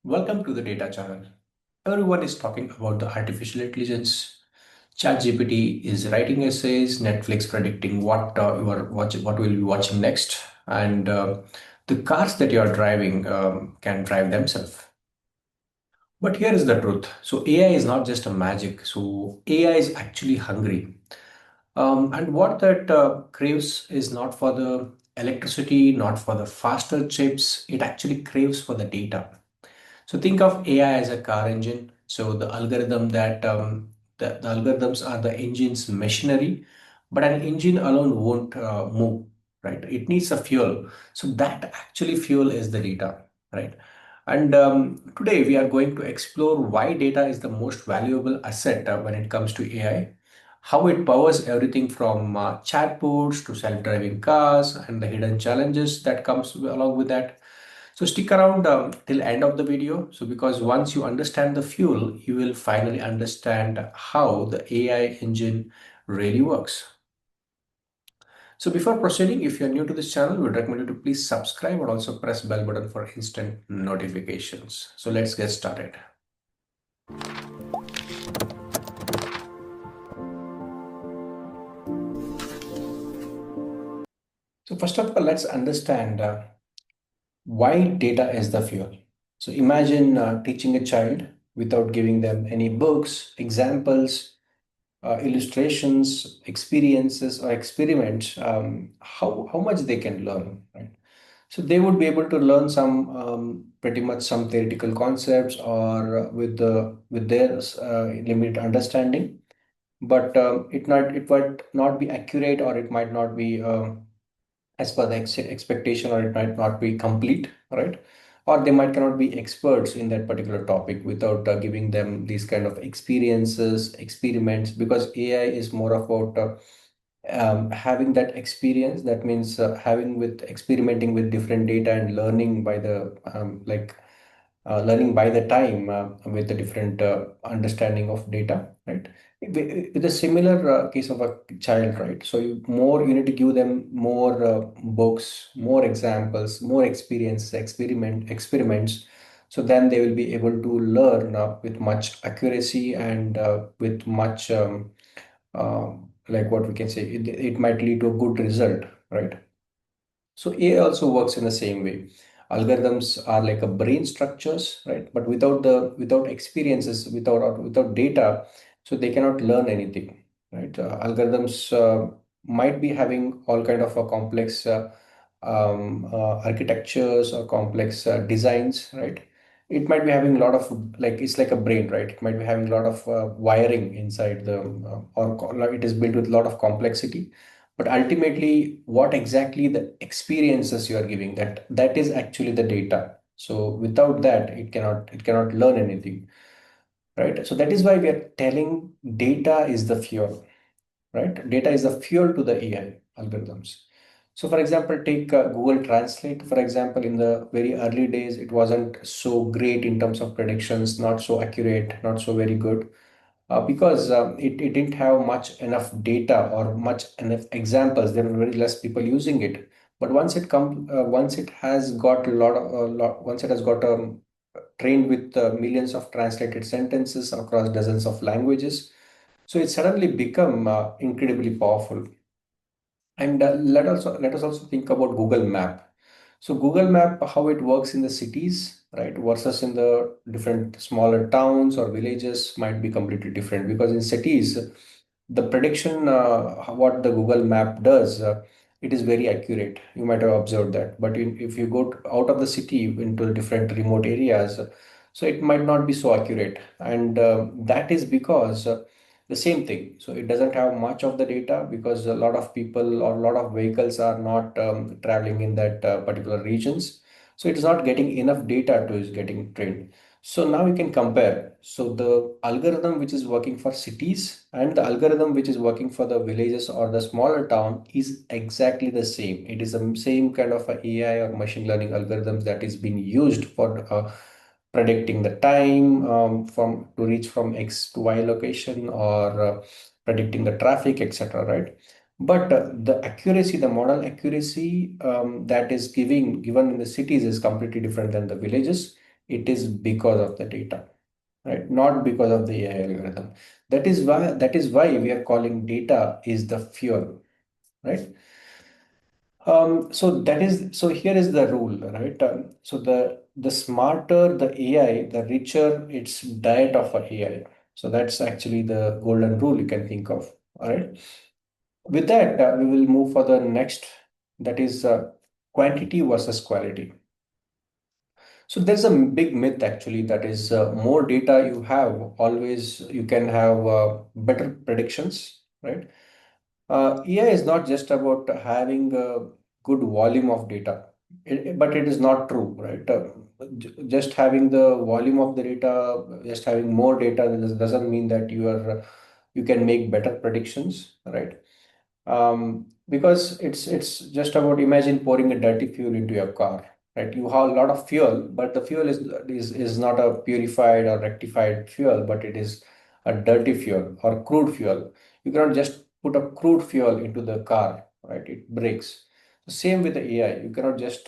Welcome to the Data Channel. Everyone is talking about the artificial intelligence. ChatGPT is writing essays, Netflix predicting what we'll be watching next, and the cars that you are driving can drive themselves. But here is the truth. So AI is not just a magic. So AI is actually hungry. And what that craves is not for the electricity, not for the faster chips. It actually craves for the data. So think of AI as a car engine. So the algorithms are the engine's machinery, but an engine alone won't move, right? It needs a fuel. So that actually fuel is the data, right? And today we are going to explore why data is the most valuable asset when it comes to AI, how it powers everything from chatbots to self-driving cars, and the hidden challenges that comes along with that. So stick around till end of the video. So because once you understand the fuel, you will finally understand how the AI engine really works. So before proceeding, if you're new to this channel, we would recommend you to please subscribe and also press bell button for instant notifications. So let's get started. So first of all, let's understand why data is the fuel. So imagine teaching a child without giving them any books, examples, illustrations, experiences, or experiments, how much they can learn, right? So they would be able to learn some pretty much some theoretical concepts or with their limited understanding, but it might not be accurate, or it might not be as per the expectation, or it might not be complete, right? Or they might cannot be experts in that particular topic without giving them these kind of experiences, experiments, because AI is more about having that experience. That means having with experimenting with different data and learning by the learning by the time with the different understanding of data, right? With a similar case of a child, right? So you need to give them more books, more examples, more experience, experiments. So then they will be able to learn with much accuracy and with much like what we can say, it might lead to a good result, right? So AI also works in the same way. Algorithms are like a brain structures, right? But without experiences, without data, so they cannot learn anything, right? Algorithms might be having all kind of a complex architectures or complex designs, right? It might be having a lot of, like, it's like a brain, right? It might be having a lot of wiring inside the or it is built with a lot of complexity, but ultimately what exactly the experiences you are giving, that is actually the data. So without that, it cannot learn anything, right? So that is why we are telling data is the fuel, right? Data is the fuel to the AI algorithms. So for example, take Google Translate. For example, in the very early days, it wasn't so great in terms of predictions, not so accurate, not so very good, because it didn't have much enough data or much enough examples. There were very less people using it. But once it has got a lot, once it has got trained with millions of translated sentences across dozens of languages, so it suddenly become incredibly powerful. And let us also think about Google Map. So Google Map, how it works in the cities, right, versus in the different smaller towns or villages might be completely different, because in cities, the prediction, what the Google Map does, it is very accurate. You might have observed that. But if you go out of the city into different remote areas, so it might not be so accurate. And that is because the same thing. So it doesn't have much of the data, because a lot of people or a lot of vehicles are not traveling in that particular regions. So it is not getting enough data to is getting trained. So now you can compare. So the algorithm which is working for cities and the algorithm which is working for the villages or the smaller town is exactly the same. It is the same kind of a AI or machine learning algorithms that is being used for predicting the time from to reach from X to Y location, or predicting the traffic, etc. Right? But the accuracy, the model accuracy that is given in the cities is completely different than the villages. It is because of the data, right? Not because of the AI algorithm. That is why we are calling data is the fuel, right? So here is the rule, right? So the smarter the AI, the richer its diet of a AI. So that's actually the golden rule you can think of. All right. With that, we will move for the next. That is quantity versus quality. So there's a big myth actually, that is more data you have, always you can have better predictions, right? AI is not just about having a good volume of data, but it is not true, right? Just having the volume of the data, just having more data, doesn't mean that you can make better predictions, right? Because it's just about, imagine pouring a dirty fuel into your car, right? You have a lot of fuel, but the fuel is not a purified or rectified fuel, but it is a dirty fuel or crude fuel. You cannot just put a crude fuel into the car, right? It breaks. The same with the AI. You cannot just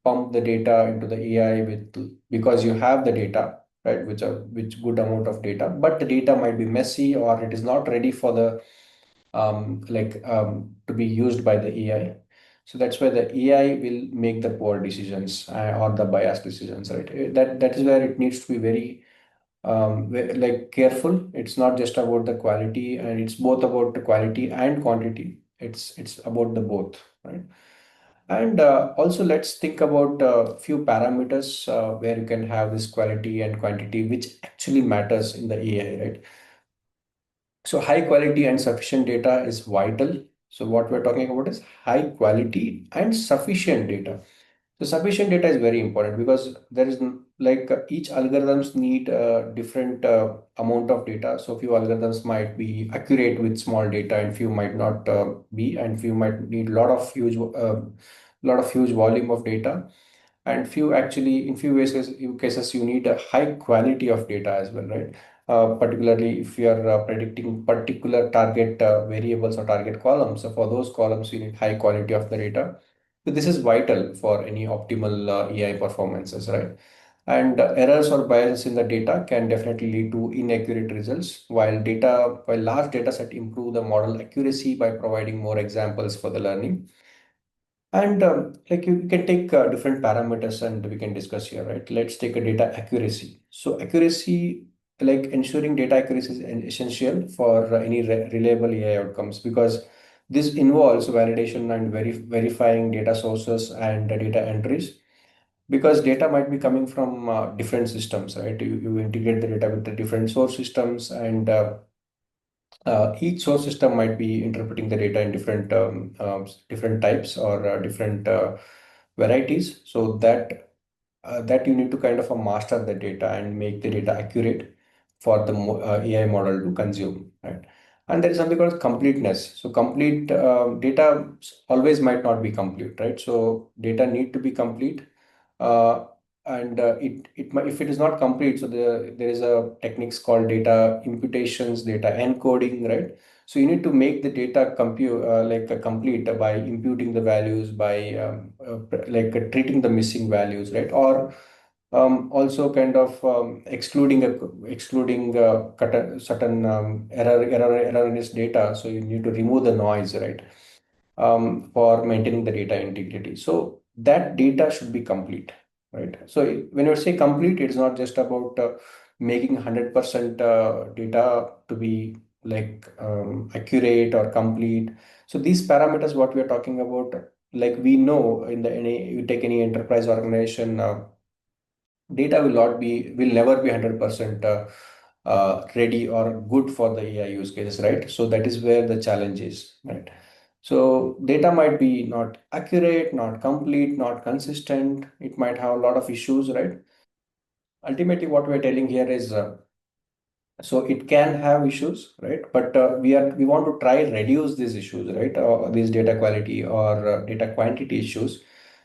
pump the data into the AI because you have the data, right? Which good amount of data, but the data might be messy, or it is not ready for the to be used by the AI. So that's why the AI will make the poor decisions or the biased decisions, right? That is where it needs to be very careful. It's not just about the quality, and it's both about the quality and quantity. It's about the both, right? And also let's think about a few parameters where you can have this quality and quantity, which actually matters in the AI, right? So high quality and sufficient data is vital. So what we're talking about is high quality and sufficient data. So sufficient data is very important, because there is each algorithms need a different amount of data. So few algorithms might be accurate with small data, and few might not be, and few might need lot of huge volume of data, and few actually, in few cases you need a high quality of data as well, right? Particularly if you are predicting particular target variables or target columns. So for those columns you need high quality of the data. So this is vital for any optimal AI performances, right? And errors or biases in the data can definitely lead to inaccurate results, while large data set improve the model accuracy by providing more examples for the learning. And you can take different parameters and we can discuss here, right? Let's take a data accuracy. So accuracy, like ensuring data accuracy is essential for any reliable AI outcomes, because this involves validation and verifying data sources and data entries, because data might be coming from different systems, right? You integrate the data with the different source systems, and each source system might be interpreting the data in different types or different varieties. So that you need to kind of master the data and make the data accurate for the AI model to consume, right? And there is something called completeness. So complete data always might not be complete, right? So data need to be complete, uh, and if it is not complete, so there is a techniques called data imputations, data encoding, right? So you need to make the data complete by imputing the values, by treating the missing values, right? Or also kind of excluding certain error in this data. So you need to remove the noise, right? For maintaining the data integrity. So that data should be complete, right? So when you say complete, it's not just about making 100% data to be accurate or complete. So these parameters, what we are talking about, like we know in the any you take any enterprise organization, data will never be 100% ready or good for the AI use cases, right? So that is where the challenge is, right? So data might be not accurate, not complete, not consistent. It might have a lot of issues, right? Ultimately, what we're telling here is so it can have issues, right? But we want to try reduce these issues, right? These data quality or data quantity issues.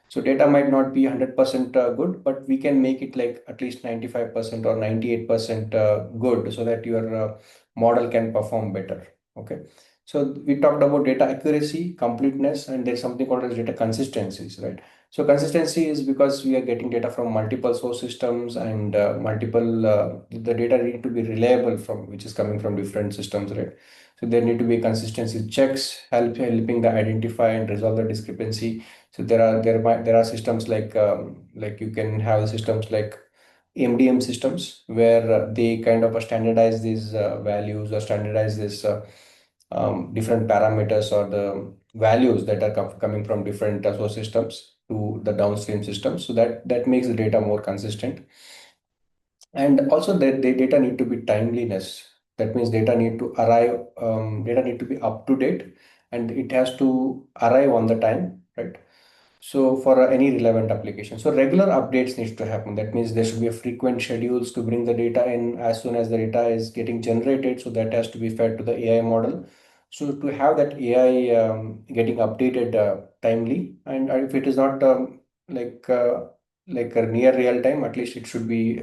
So data might not be 100% good, but we can make it like at least 95% or 98% good, so that your model can perform better. Okay. So we talked about data accuracy, completeness, and there's something called as data consistencies, right? So consistency is because we are getting data from multiple source systems, and multiple the data need to be reliable from which is coming from different systems, right? So there need to be consistency checks helping the identify and resolve the discrepancy. So there are systems like you can have systems like MDM systems where they kind of standardize these values or standardize this different parameters or the values that are coming from different source systems to the downstream systems, so that makes the data more consistent. And also the data need to be timeliness. That means data need to be up to date, and it has to arrive on the time, right? So for any relevant application, so regular updates needs to happen. That means there should be a frequent schedules to bring the data in as soon as the data is getting generated. So that has to be fed to the AI model. So to have that AI getting updated timely, and if it is not like uh, like a near real time, at least it should be.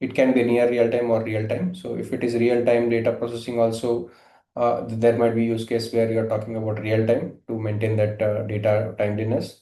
It can be near real time or real time. So if it is real time data processing also, there might be use case where you're talking about real time to maintain that data timeliness.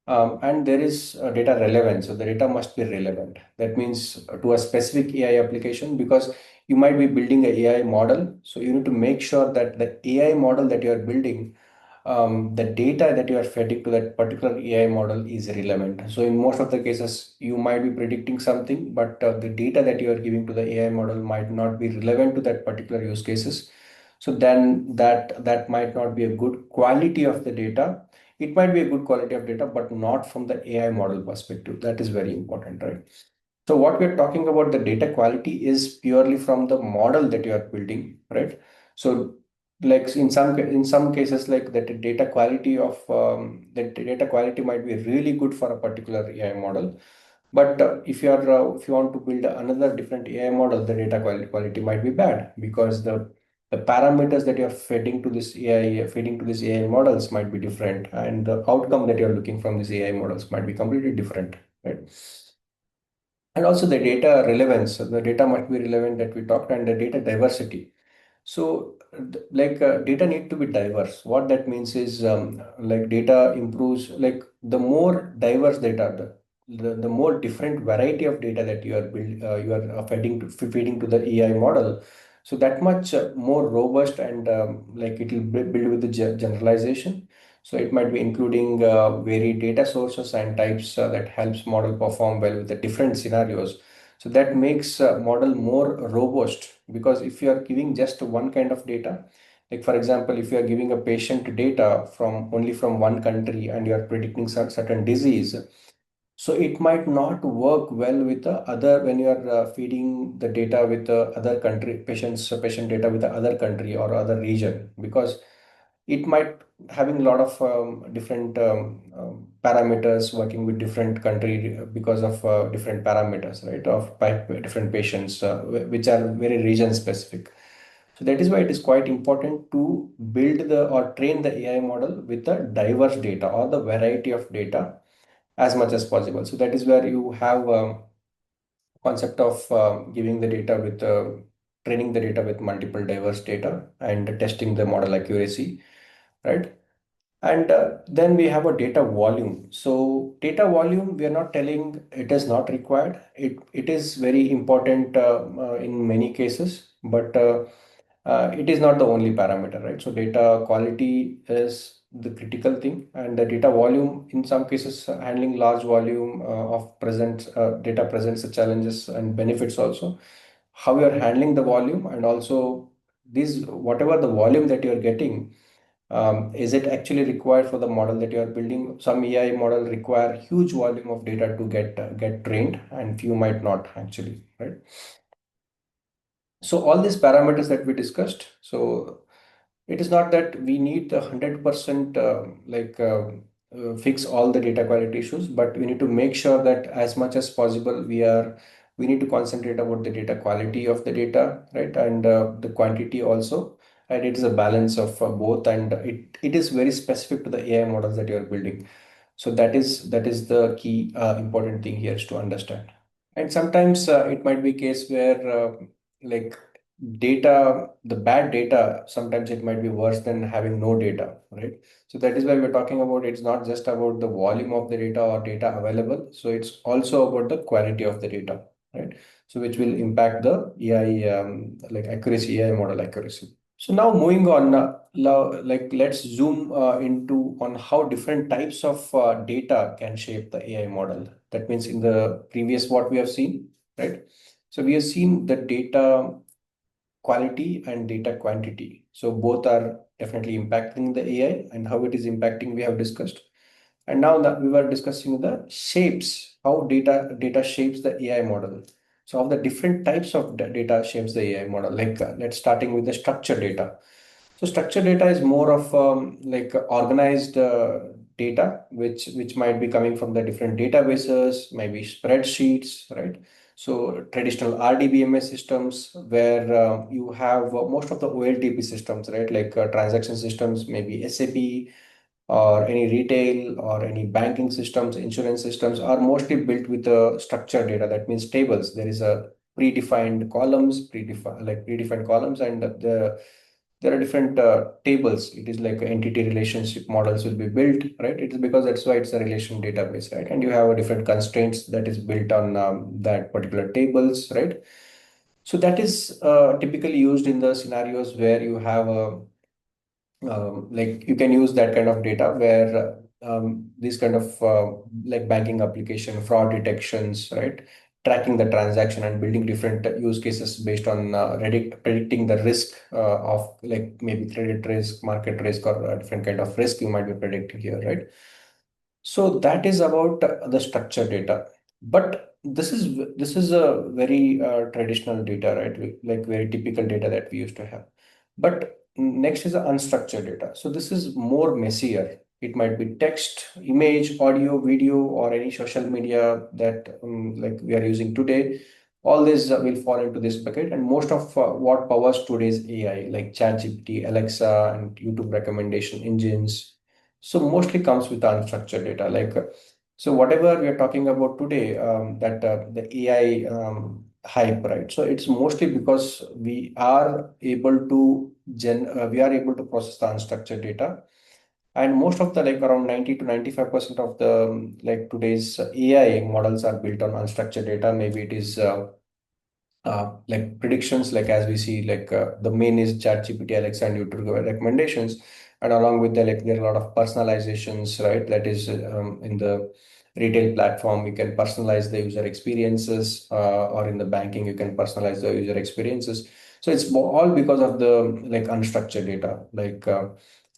And there is data relevance. So the data must be relevant. That means to a specific AI application, because you might be building a AI model. So you need to make sure that the AI model that you are building, the data that you are feeding to that particular AI model is relevant. So in most of the cases, you might be predicting something, but the data that you are giving to the AI model might not be relevant to that particular use cases. So then that might not be a good quality of the data. It might be a good quality of data, but not from the AI model perspective. That is very important, right? So what we're talking about, the data quality is purely from the model that you are building, right? So like in some cases, like that data quality of the data quality might be really good for a particular AI model, but if you want to build another different AI model, the data quality might be bad because the parameters that you're feeding to this AI models might be different, and the outcome that you're looking from these AI models might be completely different, right? And also the data relevance. The data must be relevant that we talked, and the data diversity. So, data need to be diverse. What that means is, like data improves, like the more diverse data, the more different variety of data that you are feeding to the AI model. So that much more robust, and like it will build with the generalization. So it might be including varied data sources and types that helps model perform well with the different scenarios. So that makes model more robust, because if you are giving just one kind of data, like for example, if you are giving a patient data from only from one country and you are predicting certain disease, so it might not work well with the other when you are feeding the data with the other country patient data with the other country or other region, because it might having a lot of different parameters working with different country because of different parameters, right, of by different patients which are very region specific. So that is why it is quite important to build the or train the AI model with the diverse data or the variety of data as much as possible. So that is where you have concept of giving the data with training the data with multiple diverse data and testing the model accuracy, right? And then we have a data volume. So data volume, we are not telling it is not required. It is very important in many cases, but it is not the only parameter, right? So data quality is the critical thing, and the data volume in some cases, handling large volume of present data presents the challenges and benefits also. How you are handling the volume, and also these whatever the volume that you are getting, is it actually required for the model that you are building? Some AI model require huge volume of data to get trained, and few might not actually, right? So all these parameters that we discussed, so it is not that we need the 100% fix all the data quality issues, but we need to make sure that as much as possible we need to concentrate about the data quality of the data, right, and the quantity also, and it is a balance of both, and it is very specific to the AI models that you are building. So that is the key important thing here is to understand. And sometimes it might be case where like the bad data, sometimes it might be worse than having no data, right? So that is why we're talking about it's not just about the volume of the data or data available. So it's also about the quality of the data, right? So which will impact the AI, like accuracy, AI model accuracy. So now moving on, like let's zoom into on how different types of data can shape the AI model. That means in the previous what we have seen, right? So we have seen the data quality and data quantity. So both are definitely impacting the AI, and how it is impacting we have discussed. And now that we were discussing the shapes, how data shapes the AI model. So how the different types of data shapes the AI model. Like let's starting with the structured data. So structured data is more of like organized data, which might be coming from the different databases, maybe spreadsheets, right? So traditional RDBMS systems where you have most of the OLTP systems, right? Like transaction systems, maybe SAP or any retail or any banking systems, insurance systems are mostly built with structured data. That means tables. There is a predefined columns, and there are different tables. It is like entity relationship models will be built, right? It is because that's why it's a relation database, right? And you have a different constraints that is built on that particular tables, right? So that is typically used in the scenarios where you have a like you can use that kind of data where these kind of like banking application fraud detections, right? Tracking the transaction and building different use cases based on predicting the risk of like maybe credit risk, market risk, or a different kind of risk you might be predicting here, right? So that is about the structured data. But this is a very traditional data, right? Like very typical data that we used to have. But next is the unstructured data. So this is more messier. It might be text, image, audio, video, or any social media that like we are using today. All this will fall into this bucket, and most of what powers today's AI, like ChatGPT, Alexa, and YouTube recommendation engines, so mostly comes with unstructured data. Like so, whatever we are talking about today, that the AI hype, right? So it's mostly because we are able to process the unstructured data, and most of the like around 90 to 95% of the like today's AI models are built on unstructured data. Maybe it is like predictions, like as we see, like the main is ChatGPT, Alexa, and YouTube recommendations, and along with that, like there are a lot of personalizations, right? That is in the retail platform, you can personalize the user experiences, or in the banking, you can personalize the user experiences. So it's all because of the like unstructured data, like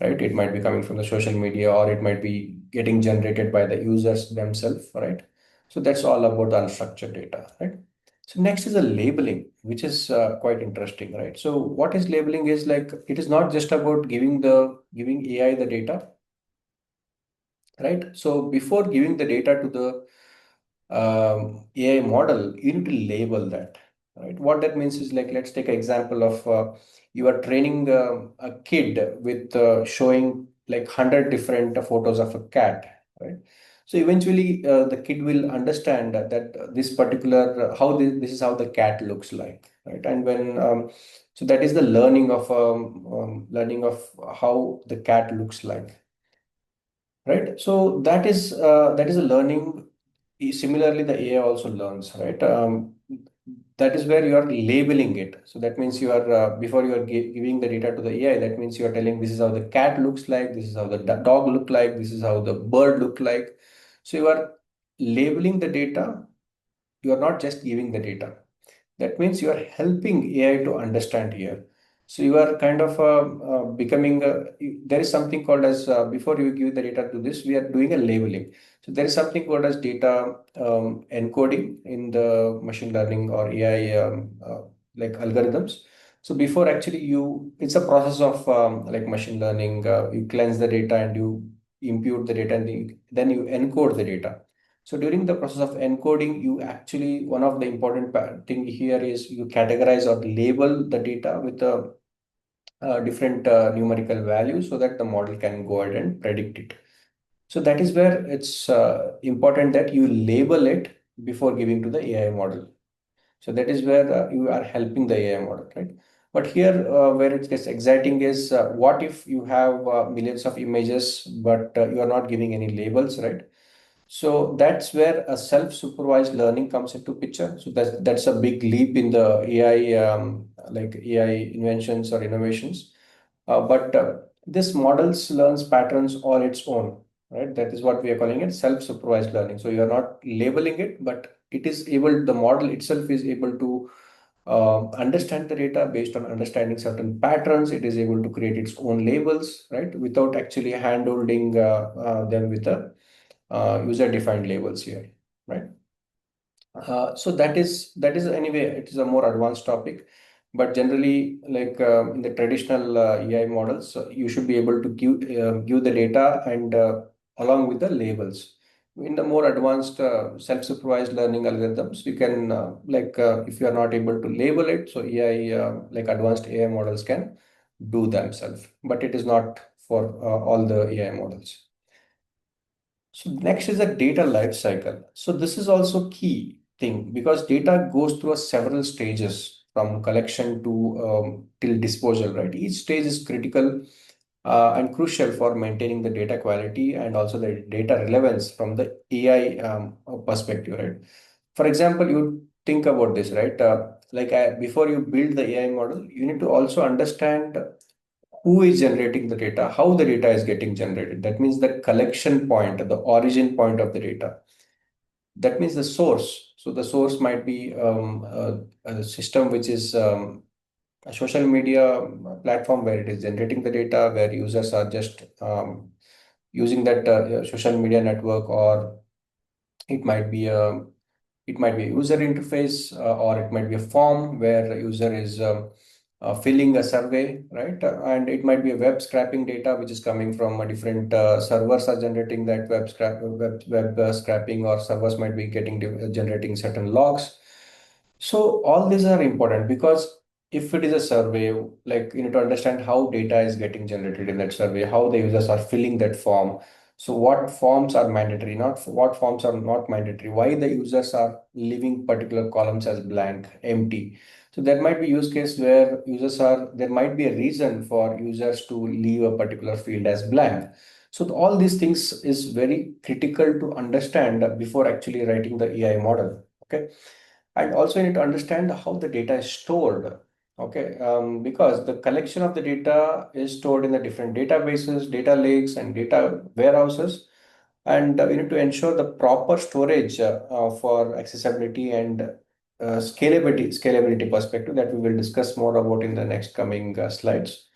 right? It might be coming from the social media, or it might be getting generated by the users themselves, right? So that's all about the unstructured data, right? So next is the labeling, which is quite interesting, right? So what is labeling is like it is not just about giving AI the data, right? So before giving the data to the AI model, you need to label that, right? What that means is like let's take an example of you are training a kid with showing like 100 different photos of a cat, right? So eventually the kid will understand that this particular this is how the cat looks like, right? And when so that is the learning of how the cat looks like, right? So that is a learning. Similarly, the AI also learns, right? That is where you are labeling it. So that means you are before you are giving the data to the AI. That means you are telling this is how the cat looks like, this is how the dog look like, this is how the bird look like. So you are labeling the data. You are not just giving the data. That means you are helping AI to understand here. So you are kind of becoming, there is something called as, before you give the data to this, we are doing a labeling. So there is something called as data encoding in the machine learning or AI like algorithms. So before actually it's a process of like machine learning, you cleanse the data and you impute the data, and then you encode the data. So during the process of encoding, you actually, one of the important thing here is you categorize or label the data with a different numerical value so that the model can go ahead and predict it. So that is where it's important that you label it before giving to the AI model. So that is where you are helping the AI model, right? But here, where it gets exciting is what if you have millions of images, but you are not giving any labels, right? So that's where a self-supervised learning comes into picture. So that's a big leap in the AI, like AI inventions or innovations. But this models learns patterns on its own, right? That is what we are calling it self-supervised learning. So you are not labeling it, but it is able, the model itself is able to understand the data based on understanding certain patterns. It is able to create its own labels, right? Without actually hand-holding them with a user-defined labels here, right? So that is anyway, it is a more advanced topic, but generally, like in the traditional AI models, you should be able to give the data and along with the labels. In the more advanced self-supervised learning algorithms, you can if you are not able to label it, so AI like advanced AI models can do themselves, but it is not for all the AI models. So next is the data life cycle. So this is also key thing because data goes through a several stages from collection to till disposal, right? Each stage is critical and crucial for maintaining the data quality and also the data relevance from the AI perspective, right? For example, you think about this, right? Before you build the AI model, you need to also understand who is generating the data, how the data is getting generated. That means the collection point, the origin point of the data. That means the source. So the source might be a system which is a social media platform where it is generating the data, where users are just using that social media network, or it might be a user interface, or it might be a form where the user is filling a survey, right? And it might be a web scraping data which is coming from a different servers are generating that web scraping, or servers might be generating certain logs. So all these are important because if it is a survey, like you need to understand how data is getting generated in that survey, how the users are filling that form. So what forms are mandatory, not what forms are not mandatory, why the users are leaving particular columns as blank, empty. So there might be use case where there might be a reason for users to leave a particular field as blank. So all these things is very critical to understand before actually writing the AI model. Okay. And also you need to understand how the data is stored. Okay, because the collection of the data is stored in the different databases, data lakes, and data warehouses, and we need to ensure the proper storage for accessibility and scalability perspective that we will discuss more about in the next coming slides.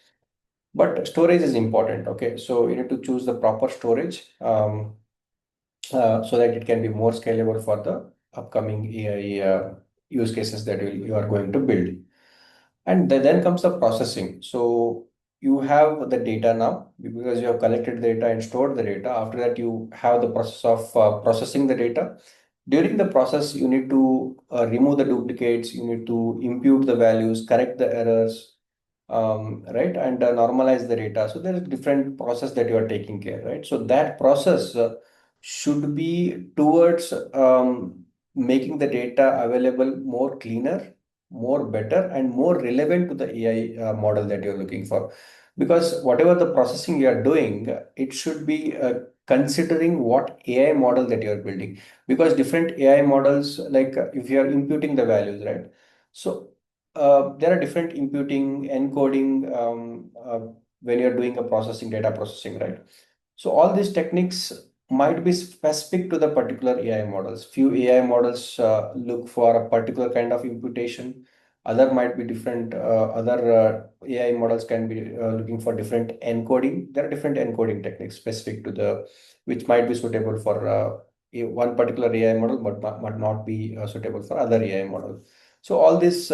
But storage is important. Okay, so you need to choose the proper storage so that it can be more scalable for the upcoming AI use cases that you are going to build. And then comes the processing. So you have the data now because you have collected the data and stored the data. After that, you have the process of processing the data. During the process, you need to remove the duplicates, you need to impute the values, correct the errors, right, and normalize the data. So there is different process that you are taking care, right? So that process should be towards making the data available more cleaner, more better, and more relevant to the AI model that you're looking for. Because whatever the processing you are doing, it should be considering what AI model that you're building. Because different AI models, like if you are imputing the values, right? So there are different imputing, encoding when you're doing a data processing, right? So all these techniques might be specific to the particular AI models. Few AI models look for a particular kind of imputation. Other might be different. Other AI models can be looking for different encoding. There are different encoding techniques specific to which might be suitable for one particular AI model, but might not be suitable for other AI model. So all these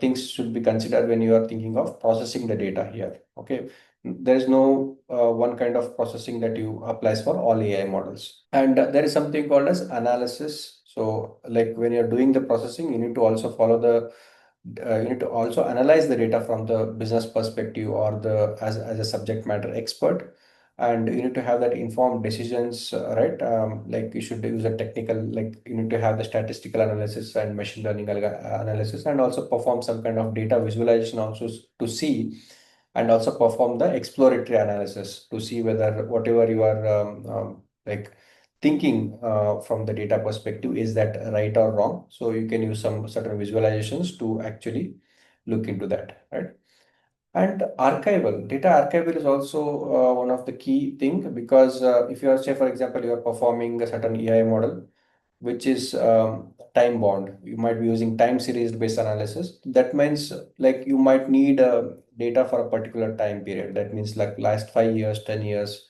things should be considered when you are thinking of processing the data here. Okay, there is no one kind of processing that you applies for all AI models. And there is something called as analysis. So like when you're doing the processing, you need to also you need to also analyze the data from the business perspective or as a subject matter expert. and you need to have that informed decisions, right? Like you should use a technical, like you need to have the statistical analysis and machine learning analysis, and also perform some kind of data visualization also to see, and also perform the exploratory analysis to see whether whatever you are like thinking from the data perspective, is that right or wrong. So you can use some certain visualizations to actually look into that, right? And archival, data archival is also one of the key thing, because if you are, say, for example, you are performing a certain AI model, which is time bound. You might be using time series based analysis. That means like you might need data for a particular time period. That means like last 5 years, 10 years.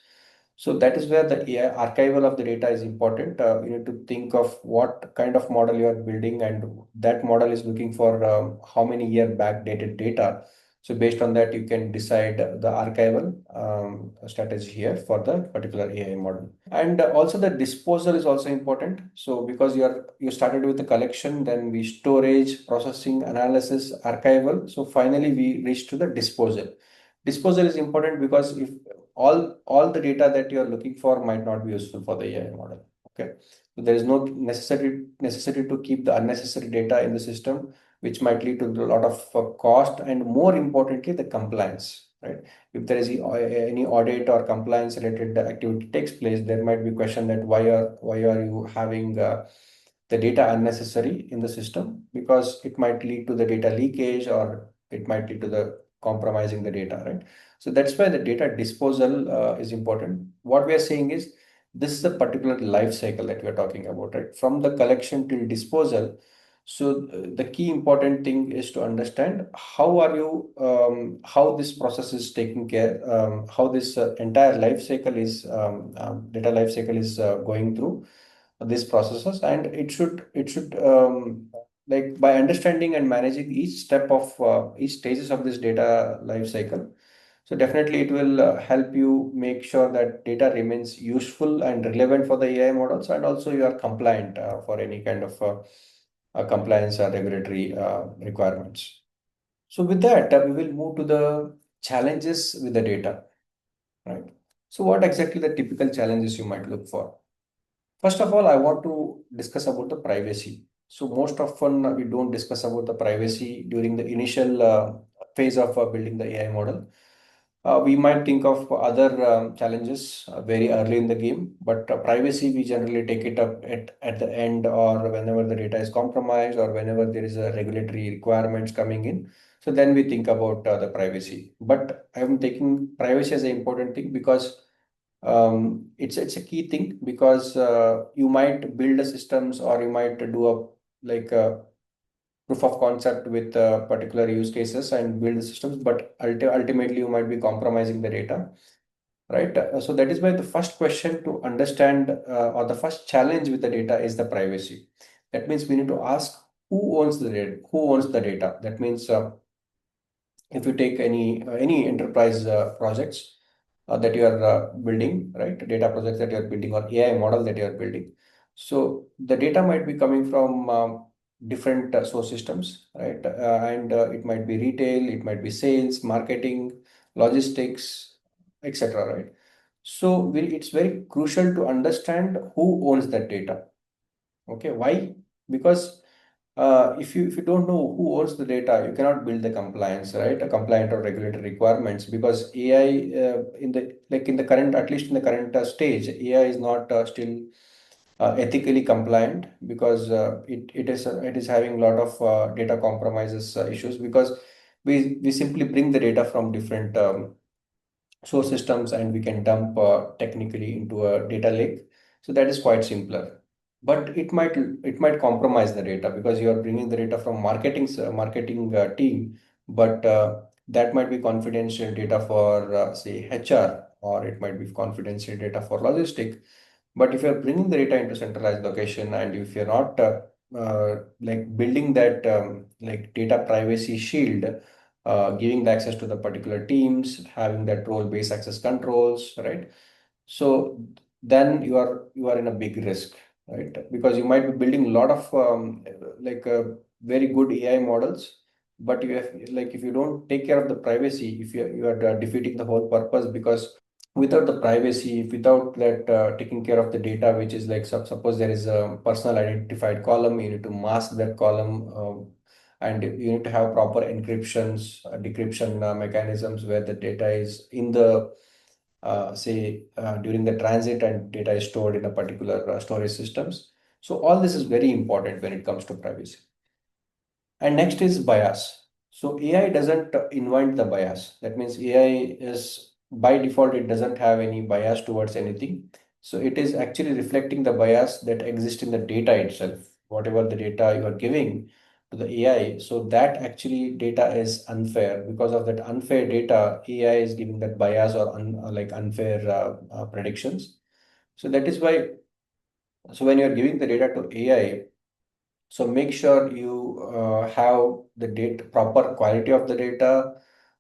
So that is where the AI archival of the data is important. You need to think of what kind of model you are building, and that model is looking for how many year backdated data. So based on that, you can decide the archival strategy here for the particular AI model. And also the disposal is also important. So because you started with the collection, then we storage, processing, analysis, archival. So finally we reach to the disposal. Disposal is important because if all the data that you are looking for might not be useful for the AI model. Okay, so there is no necessity to keep the unnecessary data in the system, which might lead to a lot of cost, and more importantly, the compliance. Right? If there is any audit or compliance related activity takes place, there might be question that why are you having the data unnecessary in the system, because it might lead to the data leakage, or it might lead to the compromising the data, right? So that's why the data disposal is important. What we are saying is, this is a particular life cycle that we are talking about, right? From the collection till disposal. So the key important thing is to understand how this process is taken care, how this entire life cycle is data life cycle is going through these processes, and it should like by understanding and managing each step of each stages of this data life cycle. So definitely it will help you make sure that data remains useful and relevant for the AI models, and also you are compliant for any kind of compliance or regulatory requirements. So with that, we will move to the challenges with the data, right? So what exactly the typical challenges you might look for? First of all, I want to discuss about the privacy. So most often we don't discuss about the privacy during the initial phase of building the AI model. We might think of other challenges very early in the game, but privacy, we generally take it up at the end, or whenever the data is compromised, or whenever there is a regulatory requirements coming in. So then we think about the privacy. But I'm taking privacy as an important thing because it's a key thing, because you might build a systems, or you might do a like a proof of concept with particular use cases and build the systems, but ultimately you might be compromising the data, right? So that is why the first question to understand, or the first challenge with the data, is the privacy. That means we need to ask, who owns the data? Who owns the data? That means if you take any enterprise projects that you are building, right? Data projects that you are building, or AI model that you are building. So the data might be coming from different source systems, right? And it might be retail, it might be sales, marketing, logistics, etc. Right? So it's very crucial to understand who owns that data. Okay, why? Because if you don't know who owns the data, you cannot build the compliance, right? A compliant or regulatory requirements, because AI in the current, at least in the current stage, AI is not still ethically compliant, because it is having a lot of data compromises issues, because we simply bring the data from different source systems, and we can dump technically into a data lake. So that is quite simpler. But it might compromise the data, because you are bringing the data from marketing team, but that might be confidential data for say HR, or it might be confidential data for logistic. But if you're bringing the data into centralized location, and if you're not like building that like data privacy shield, giving the access to the particular teams, having that role-based access controls, right? So then you are in a big risk, right? Because you might be building a lot of very good AI models, but you have, like, if you don't take care of the privacy, if you are defeating the whole purpose, because without the privacy, without that taking care of the data, which is like suppose there is a personal identified column, you need to mask that column, and you need to have proper encryptions, decryption mechanisms where the data is in the say during the transit and data is stored in a particular storage systems. So all this is very important when it comes to privacy. And next is bias. So AI doesn't invent the bias. That means AI is by default, it doesn't have any bias towards anything. So it is actually reflecting the bias that exists in the data itself. Whatever the data you are giving to the AI, so that actually data is unfair. Because of that unfair data, AI is giving that bias or like unfair predictions. So that is why, so when you are giving the data to AI, so make sure you have the data, proper quality of the data.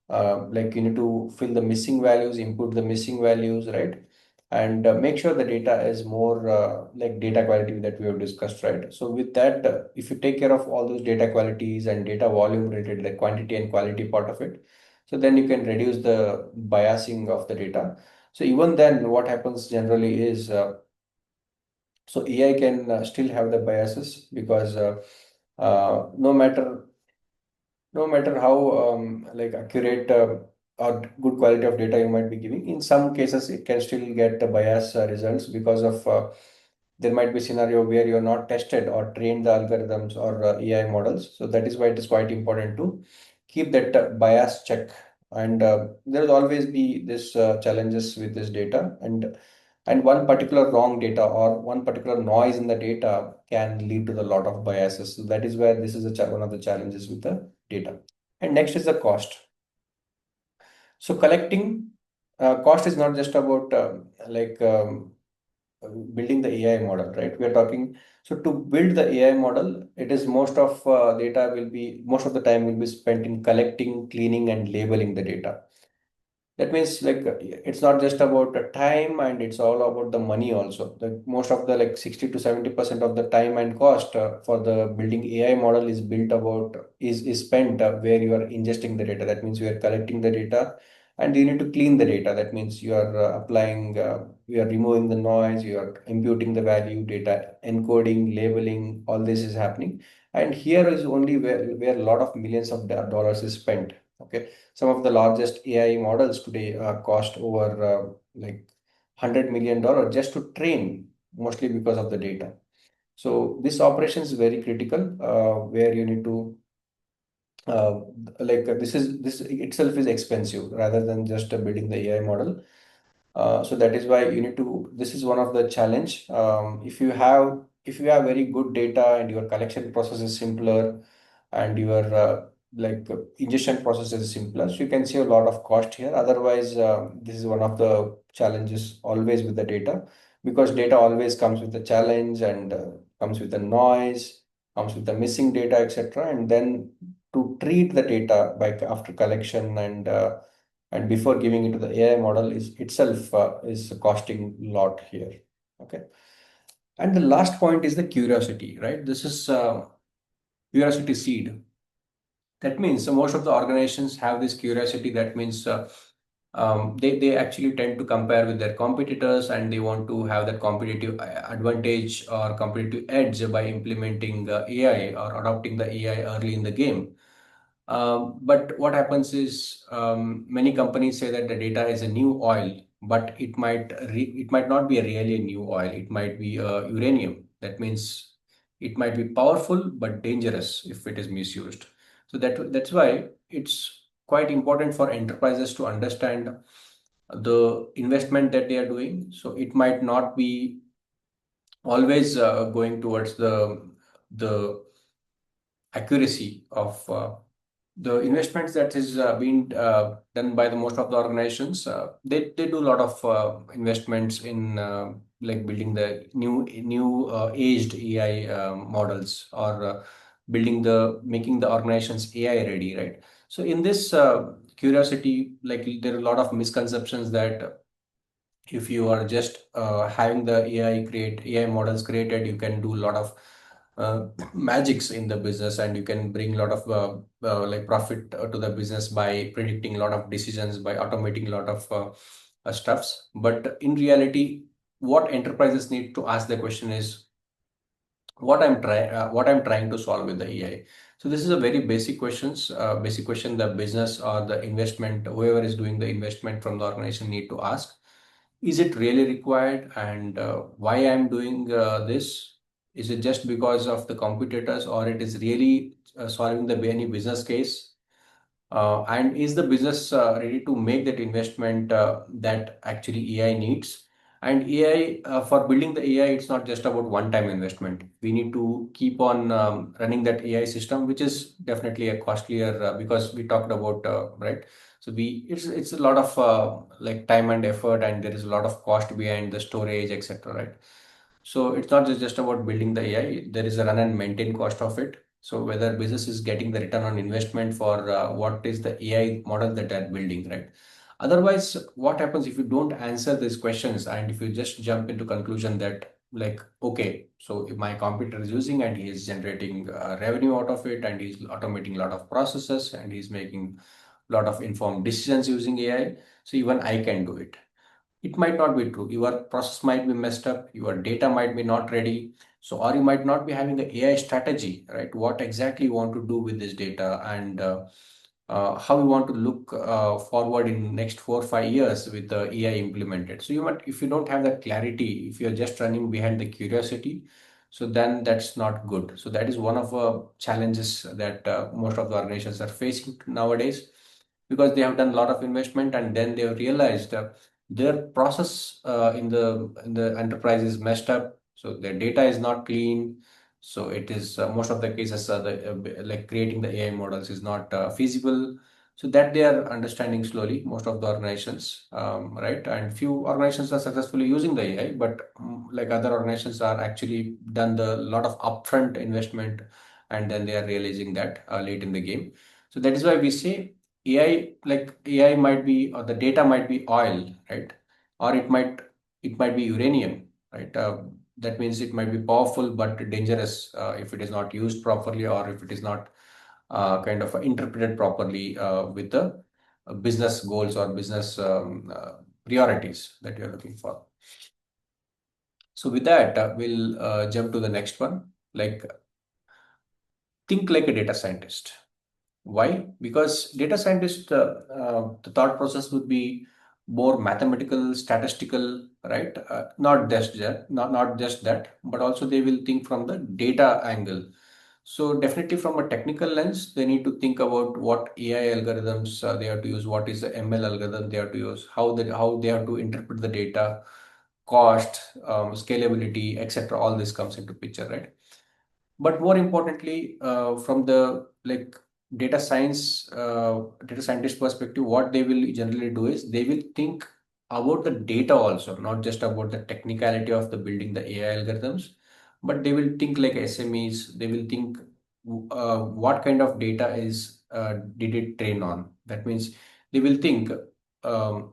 Like you need to fill the missing values, input the missing values, right? And make sure the data is more like data quality that we have discussed, right? So with that, if you take care of all those data qualities and data volume related, the quantity and quality part of it, so then you can reduce the biasing of the data. So even then, what happens generally is so AI can still have the biases because no matter how like accurate or good quality of data you might be giving, in some cases it can still get the bias results because of there might be scenario where you're not tested or trained the algorithms or AI models. So that is why it is quite important to keep that bias check. And there will always be this challenges with this data, and one particular wrong data or one particular noise in the data can lead to a lot of biases. So that is where this is one of the challenges with the data. And next is the cost. So collecting cost is not just about like building the AI model, right? We are talking, so to build the AI model, it is most of data will be, most of the time will be spent in collecting, cleaning, and labeling the data. That means like it's not just about the time, and it's all about the money also. The most of the like 60 to 70% of the time and cost for the building AI model is built about is spent where you are ingesting the data. That means you are collecting the data and you need to clean the data. That means you are applying, you are removing the noise, you are imputing the value, data encoding, labeling, all this is happening. And here is only where a lot of millions of dollars is spent. Okay, some of the largest AI models today cost over like $100 million just to train, mostly because of the data. So this operation is very critical, where you need to uh, this itself is expensive rather than just building the AI model. So that is why you need to. This is one of the challenge. If you have very good data and your collection process is simpler, and your ingestion process is simpler, so you can save a lot of cost here. Otherwise, this is one of the challenges always with the data, because data always comes with a challenge and comes with a noise, comes with the missing data, etc. And then to treat the data by after collection and before giving it to the AI model is itself is costing a lot here. Okay. And the last point is the curiosity, right? This is curiosity seed. That means most of the organizations have this curiosity. That means they actually tend to compare with their competitors, and they want to have that competitive advantage or competitive edge by implementing AI or adopting the AI early in the game. But what happens is many companies say that the data is a new oil, but it might not be a really a new oil. It might be uranium. That means it might be powerful but dangerous if it is misused. So that's why it's quite important for enterprises to understand the investment that they are doing. So it might not be always going towards the accuracy of the investments that is being done by the most of the organizations. They do a lot of investments in like building the new aged AI models, or building the making the organizations AI ready, right? So in this curiosity, like there are a lot of misconceptions that if you are just having the AI models created, you can do a lot of magics in the business, and you can bring a lot of like profit to the business by predicting a lot of decisions, by automating a lot of stuffs. But in reality, what enterprises need to ask the question is what I'm trying to solve with the AI. So this is a very basic question the business or the investment, whoever is doing the investment from the organization need to ask. Is it really required, and why I'm doing this? Is it just because of the competitors, or it is really solving the any business case? And is the business ready to make that investment that actually AI needs? And AI, for building the AI, it's not just about one-time investment. We need to keep on running that AI system, which is definitely a costlier because we talked about right. So it's a lot of like time and effort, and there is a lot of cost behind the storage, etc. Right. So it's not just about building the AI. There is a run and maintain cost of it. So whether business is getting the return on investment for what is the AI model that they're building, right? Otherwise, what happens if you don't answer these questions and if you just jump into conclusion that like, okay, so if my computer is using and he is generating revenue out of it and he's automating a lot of processes and he's making a lot of informed decisions using AI, so even I can do it. It might not be true. Your process might be messed up, your data might be not ready. So, or you might not be having the AI strategy, right? What exactly you want to do with this data, and how you want to look forward in next 4 or 5 years with the AI implemented. So you might, if you don't have that clarity, if you're just running behind the curiosity, so then that's not good. So that is one of the challenges that most of the organizations are facing nowadays, because they have done a lot of investment and then they have realized their process in the enterprise is messed up, so their data is not clean. So it is most of the cases like creating the AI models is not feasible. So that they are understanding slowly, most of the organizations, right? And few organizations are successfully using the AI, but like other organizations are actually done the lot of upfront investment, and then they are realizing that late in the game. So that is why we say AI, like AI might be, or the data might be oil, right? Or it might be uranium, right? That means it might be powerful but dangerous if it is not used properly, or if it is not kind of interpreted properly with the business goals or business priorities that you're looking for. So with that, we'll jump to the next one. Like, think like a data scientist. Why? Because data scientist, the thought process would be more mathematical, statistical, right? Not just that, but also they will think from the data angle. So definitely from a technical lens, they need to think about what AI algorithms they have to use, what is the ML algorithm they have to use, how they have to interpret the data, cost, scalability, etc. All this comes into picture, right? But more importantly, from the like data scientist perspective, what they will generally do is they will think about the data also, not just about the technicality of the building the AI algorithms, but they will think like SMEs. They will think what kind of data is did it train on. That means they will think um,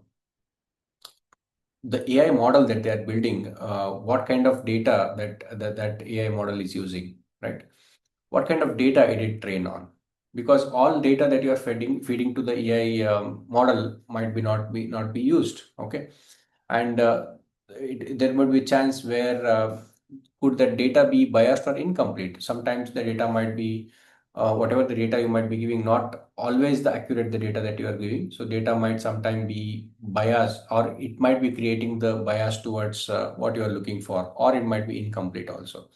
the AI model that they are building, what kind of data that AI model is using, right? What kind of data it did train on, because all data that you are feeding to the AI model might be not be used, okay? And there might be a chance where could the data be biased or incomplete. Sometimes the data might be whatever the data you might be giving, not always the accurate the data that you are giving. So data might sometime be biased, or it might be creating the bias towards what you are looking for, or it might be incomplete also.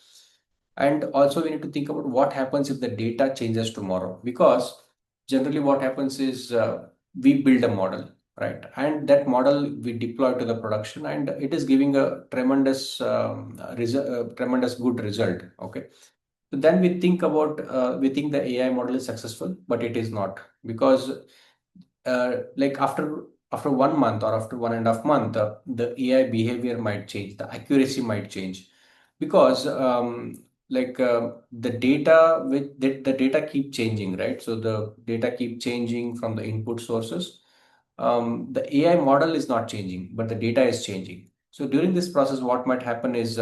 And also we need to think about what happens if the data changes tomorrow, because generally what happens is we build a model, right? And that model we deploy to the production, and it is giving a tremendous good result, okay? So then we think the AI model is successful, but it is not, because like after 1 month or after 1.5 month, the AI behavior might change, the accuracy might change, because the data the data keep changing, right? So the data keep changing from the input sources. The AI model is not changing, but the data is changing. So during this process, what might happen is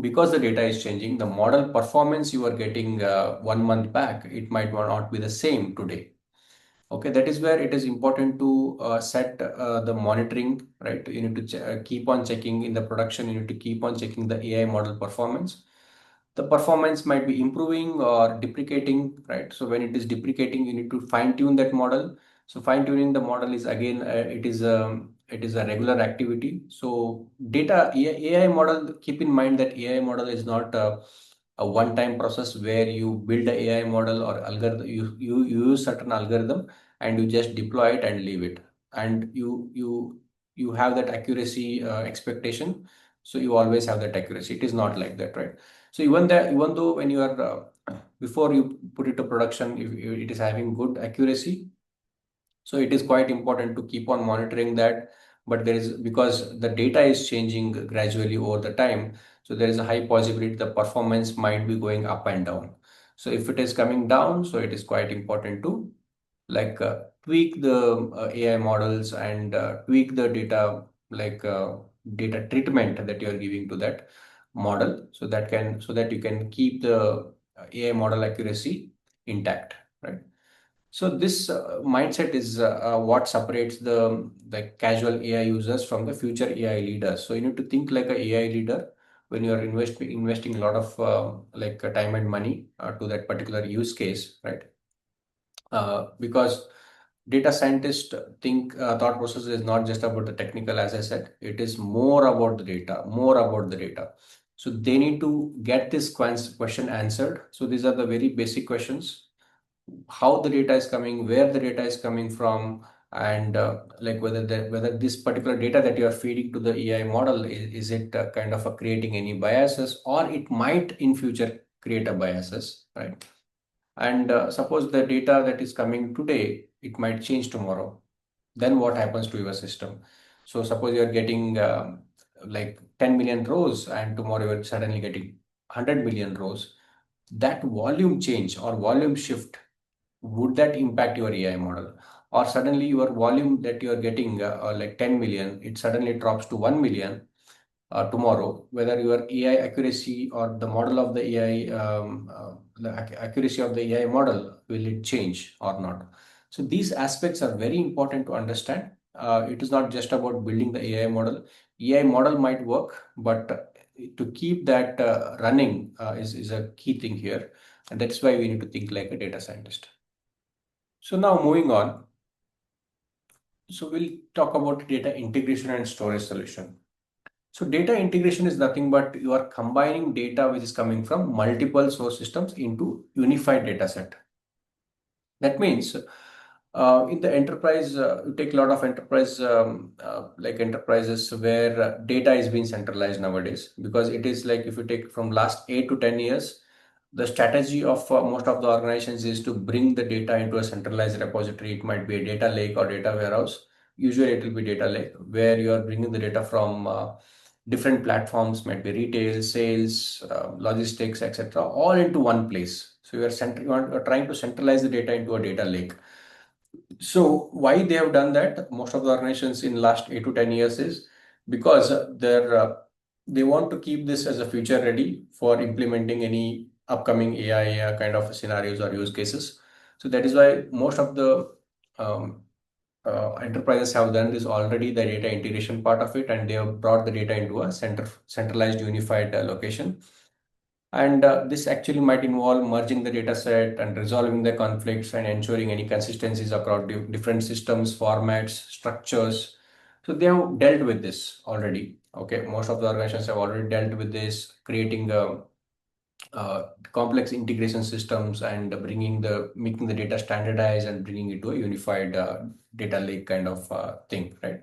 because the data is changing, the model performance you are getting 1 month back, it might not be the same today. Okay, that is where it is important to set the monitoring, right? You need to keep on checking in the production. You need to keep on checking the AI model performance. The performance might be improving or deprecating, right? So when it is deprecating, you need to fine tune that model. So fine tuning the model is again, it is a regular activity. So AI model, keep in mind that AI model is not a one-time process where you build a AI model or algorithm, you use certain algorithm and you just deploy it and leave it. And you have that accuracy expectation. So you always have that accuracy. It is not like that, right? So even though when you are before you put it to production, if it is having good accuracy, so it is quite important to keep on monitoring that. But there is, because the data is changing gradually over the time, so there is a high possibility the performance might be going up and down. So if it is coming down, so it is quite important to tweak the AI models and tweak the data, data treatment that you are giving to that model, so that you can keep the AI model accuracy intact, right? So this mindset is what separates the casual AI users from the future AI leaders. So you need to think like a AI leader when you are investing a lot of time and money to that particular use case, right? Because data scientists think thought process is not just about the technical, as I said, it is more about the data, more about the data. So they need to get this question answered. So these are the very basic questions: how the data is coming, where the data is coming from, and whether this particular data that you are feeding to the AI model is it kind of creating any biases, or it might in future create a biases, right? And suppose the data that is coming today, it might change tomorrow. Then what happens to your system? So suppose you are getting 10 million rows, and tomorrow you are suddenly getting 100 million rows. That volume change or volume shift, would that impact your AI model? Or suddenly your volume that you are getting 10 million, it suddenly drops to 1 million tomorrow, whether your AI accuracy or the model of the AI, accuracy of the AI model, will it change or not? So these aspects are very important to understand. It is not just about building the AI model. AI model might work, but to keep that running is a key thing here. And that's why we need to think like a data scientist. So now moving on. So we'll talk about data integration and storage solution. So data integration is nothing but you are combining data which is coming from multiple source systems into unified data set. That means in the enterprise, you take a lot of enterprise enterprises where data is being centralized nowadays, because it is like, if you take from last 8 to 10 years, the strategy of most of the organizations is to bring the data into a centralized repository. It might be a data lake or data warehouse. Usually it will be data lake, where you are bringing the data from different platforms, might be retail, sales, logistics, etc., all into one place. So you are trying to centralize the data into a data lake. So why they have done that, most of the organizations in last 8 to 10 years, is because they want to keep this as a future ready for implementing any upcoming AI kind of scenarios or use cases. So that is why most of the um, enterprises have done this already, the data integration part of it, and they have brought the data into a centralized unified location. And this actually might involve merging the data set and resolving the conflicts and ensuring any consistencies across different systems, formats, structures. So they have dealt with this already. Okay, most of the organizations have already dealt with this, creating complex integration systems and making the data standardized and bringing it to a unified data lake kind of thing, right?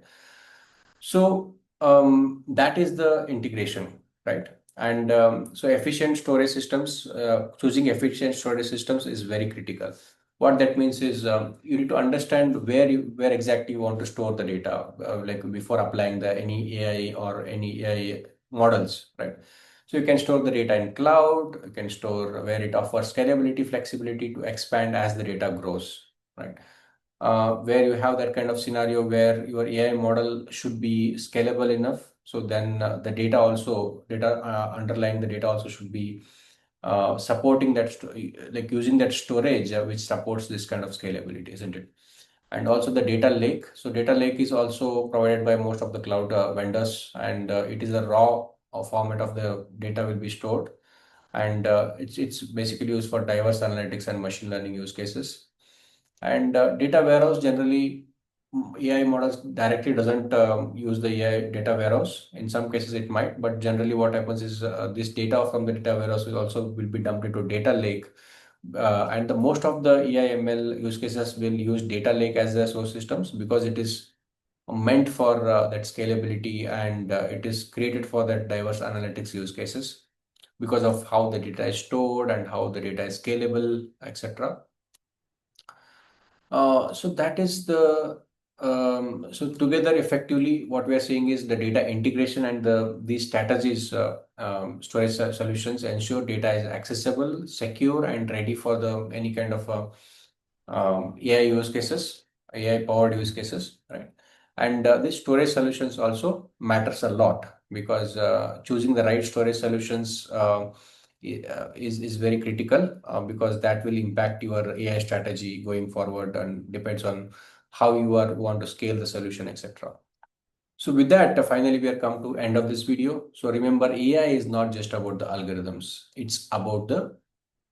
So that is the integration, right? And so choosing efficient storage systems is very critical. What that means is you need to understand where exactly you want to store the data, like before applying the any AI or any AI models, right? So you can store the data in cloud. You can store where it offers scalability, flexibility to expand as the data grows, right? Where you have that kind of scenario where your AI model should be scalable enough. So then the data underlying the data also should be supporting that, like using that storage, which supports this kind of scalability, isn't it? And also the data lake. So data lake is also provided by most of the cloud vendors, and it is a raw format of the data will be stored, and it's basically used for diverse analytics and machine learning use cases. And data warehouse generally, AI models directly doesn't use the AI data warehouse. In some cases it might, but generally what happens is this data from the data warehouse will be dumped into data lake. And the most of the AI ML use cases will use data lake as their source systems, because it is meant for that scalability, and it is created for that diverse analytics use cases because of how the data is stored and how the data is scalable, etc. So that is the so together effectively what we are saying is the data integration and these strategies, storage solutions ensure data is accessible, secure, and ready for the any kind of AI use cases, AI powered use cases, right? And these storage solutions also matters a lot, because choosing the right storage solutions is very critical, because that will impact your AI strategy going forward, and depends on how you are want to scale the solution, etc. So with that, finally we are come to end of this video. So remember, AI is not just about the algorithms; it's about the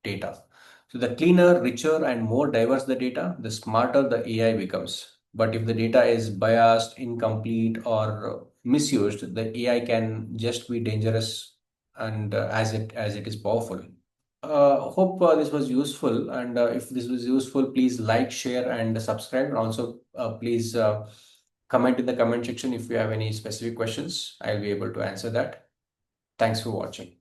data. So the cleaner, richer, and more diverse the data, the smarter the AI becomes. But if the data is biased, incomplete, or misused, the AI can just be dangerous, and as it is powerful. Hope this was useful, and if this was useful, please like, share, and subscribe. And also, please comment in the comment section if you have any specific questions. I'll be able to answer that. Thanks for watching.